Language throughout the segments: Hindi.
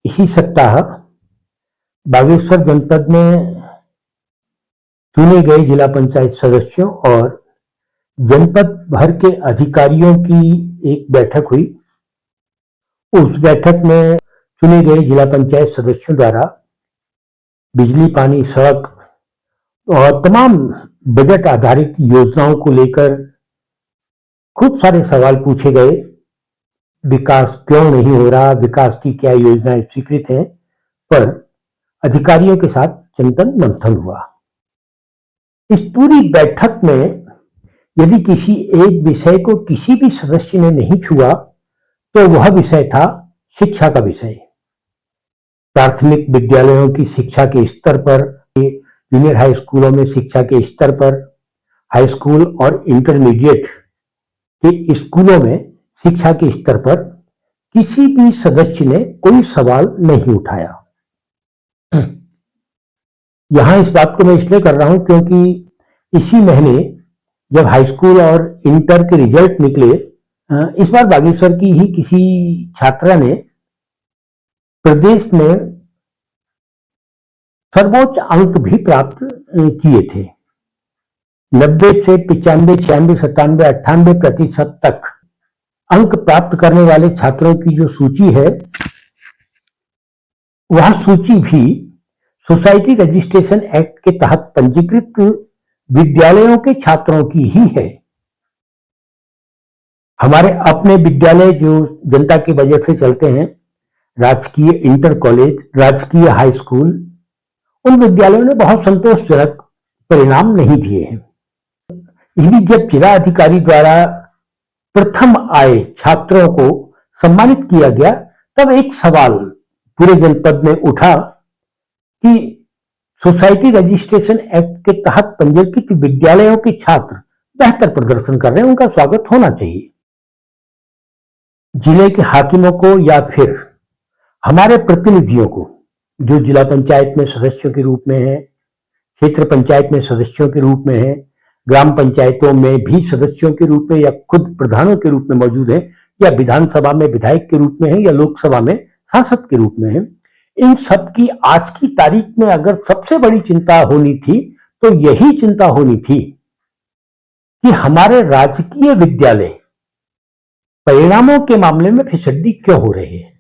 इसी सप्ताह बागेश्वर जनपद में चुने गए जिला पंचायत सदस्यों और जनपद भर के अधिकारियों की एक बैठक हुई। उस बैठक में चुने गए जिला पंचायत सदस्यों द्वारा बिजली, पानी, सड़क और तमाम बजट आधारित योजनाओं को लेकर खूब सारे सवाल पूछे गए। विकास क्यों नहीं हो रहा, विकास की क्या योजनाएं स्वीकृत हैं, पर अधिकारियों के साथ चिंतन मंथन हुआ। इस पूरी बैठक में यदि किसी एक विषय को किसी भी सदस्य ने नहीं छुआ तो वह विषय था शिक्षा का विषय। प्राथमिक विद्यालयों की शिक्षा के स्तर पर, जूनियर हाई स्कूलों में शिक्षा के स्तर पर, हाई स्कूल और इंटरमीडिएट के स्कूलों में शिक्षा के स्तर पर किसी भी सदस्य ने कोई सवाल नहीं उठाया। यहां इस बात को मैं इसलिए कर रहा हूं क्योंकि इसी महीने जब हाई स्कूल और इंटर के रिजल्ट निकले, इस बार बागेश्वर की ही किसी छात्रा ने प्रदेश में सर्वोच्च अंक भी प्राप्त किए थे। 90 से 95, 96, 97, 98% तक अंक प्राप्त करने वाले छात्रों की जो सूची है, वह सूची भी सोसाइटी रजिस्ट्रेशन एक्ट के तहत पंजीकृत विद्यालयों के छात्रों की ही है। हमारे अपने विद्यालय जो जनता के बजट से चलते हैं, राजकीय इंटर कॉलेज, राजकीय हाई स्कूल, उन विद्यालयों ने बहुत संतोषजनक परिणाम नहीं दिए हैं। यदि जब जिला अधिकारी द्वारा प्रथम आए छात्रों को सम्मानित किया गया, तब एक सवाल पूरे जनपद में उठा कि सोसाइटी रजिस्ट्रेशन एक्ट के तहत पंजीकृत विद्यालयों के छात्र बेहतर प्रदर्शन कर रहे हैं, उनका स्वागत होना चाहिए। जिले के हाकिमों को या फिर हमारे प्रतिनिधियों को, जो जिला पंचायत में सदस्यों के रूप में है, क्षेत्र पंचायत में सदस्यों के रूप में है, ग्राम पंचायतों में भी सदस्यों के रूप में या खुद प्रधानों के रूप में मौजूद है, या विधानसभा में विधायक के रूप में है, या लोकसभा में सांसद के रूप में है, इन सब की आज की तारीख में अगर सबसे बड़ी चिंता होनी थी तो यही चिंता होनी थी कि हमारे राजकीय विद्यालय परिणामों के मामले में फिसड्डी क्यों हो रहे हैं।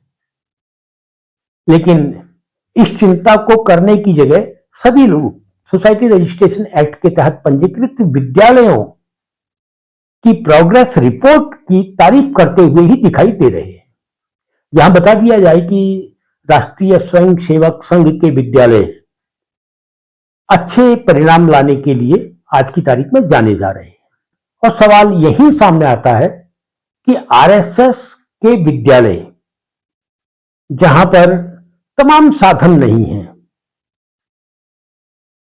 लेकिन इस चिंता को करने की जगह सभी लोग सोसाइटी रजिस्ट्रेशन एक्ट के तहत पंजीकृत विद्यालयों की प्रोग्रेस रिपोर्ट की तारीफ करते हुए ही दिखाई दे रहे हैं। यहां बता दिया जाए कि राष्ट्रीय स्वयं सेवक संघ के विद्यालय अच्छे परिणाम लाने के लिए आज की तारीख में जाने जा रहे हैं, और सवाल यही सामने आता है कि आरएसएस के विद्यालय, जहां पर तमाम साधन नहीं है,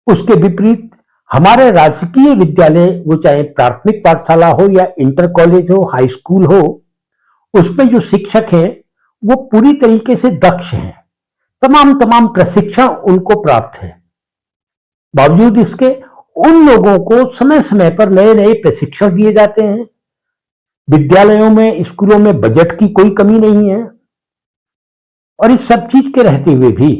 उसके विपरीत हमारे राजकीय विद्यालय, वो चाहे प्राथमिक पाठशाला हो या इंटर कॉलेज हो, हाई स्कूल हो, उसमें जो शिक्षक हैं वो पूरी तरीके से दक्ष हैं, तमाम प्रशिक्षण उनको प्राप्त है। बावजूद इसके उन लोगों को समय समय पर नए नए प्रशिक्षण दिए जाते हैं। विद्यालयों में, स्कूलों में बजट की कोई कमी नहीं है, और इस सब चीज के रहते हुए भी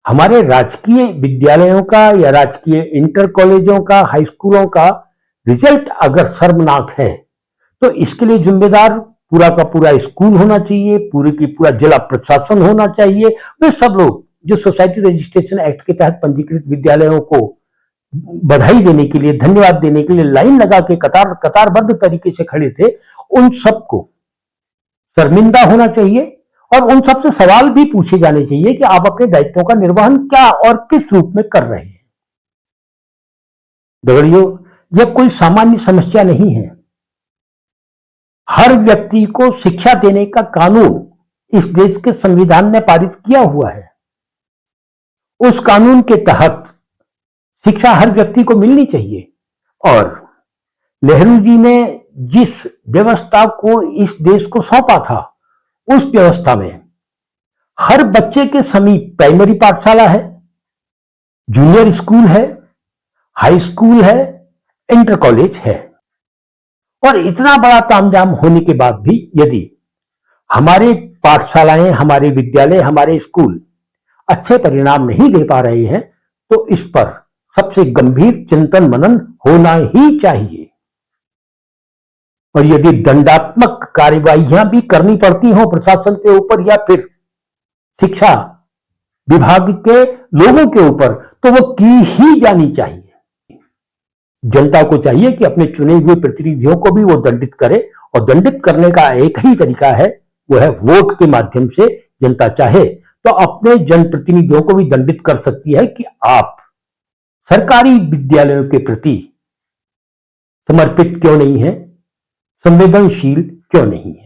हमारे राजकीय विद्यालयों का या राजकीय इंटर कॉलेजों का, हाई स्कूलों का रिजल्ट अगर शर्मनाक है तो इसके लिए जिम्मेदार पूरा का पूरा स्कूल होना चाहिए, पूरे की पूरा जिला प्रशासन होना चाहिए। वे सब लोग जो सोसाइटी रजिस्ट्रेशन एक्ट के तहत पंजीकृत विद्यालयों को बधाई देने के लिए, धन्यवाद देने के लिए लाइन लगा के कतारबद्ध तरीके से खड़े थे, उन सबको शर्मिंदा होना चाहिए और उन सबसे सवाल भी पूछे जाने चाहिए कि आप अपने दायित्वों का निर्वहन क्या और किस रूप में कर रहे हैं। दगड़ियों, यह कोई सामान्य समस्या नहीं है। हर व्यक्ति को शिक्षा देने का कानून इस देश के संविधान ने पारित किया हुआ है। उस कानून के तहत शिक्षा हर व्यक्ति को मिलनी चाहिए, और नेहरू जी ने जिस व्यवस्था को इस देश को सौंपा था, उस व्यवस्था में हर बच्चे के समीप प्राइमरी पाठशाला है, जूनियर स्कूल है, हाई स्कूल है, इंटर कॉलेज है। और इतना बड़ा तामझाम होने के बाद भी यदि हमारे पाठशालाएं, हमारे विद्यालय, हमारे स्कूल अच्छे परिणाम नहीं दे पा रहे हैं, तो इस पर सबसे गंभीर चिंतन मनन होना ही चाहिए। और यदि दंडात्मक कार्यवाहियां भी करनी पड़ती हो प्रशासन के ऊपर या फिर शिक्षा विभाग के लोगों के ऊपर, तो वो की ही जानी चाहिए। जनता को चाहिए कि अपने चुने हुए प्रतिनिधियों को भी वो दंडित करे, और दंडित करने का एक ही तरीका है, वो है वोट के माध्यम से। जनता चाहे तो अपने जनप्रतिनिधियों को भी दंडित कर सकती है कि आप सरकारी विद्यालयों के प्रति समर्पित क्यों नहीं है, संवेदनशील क्यों नहीं है।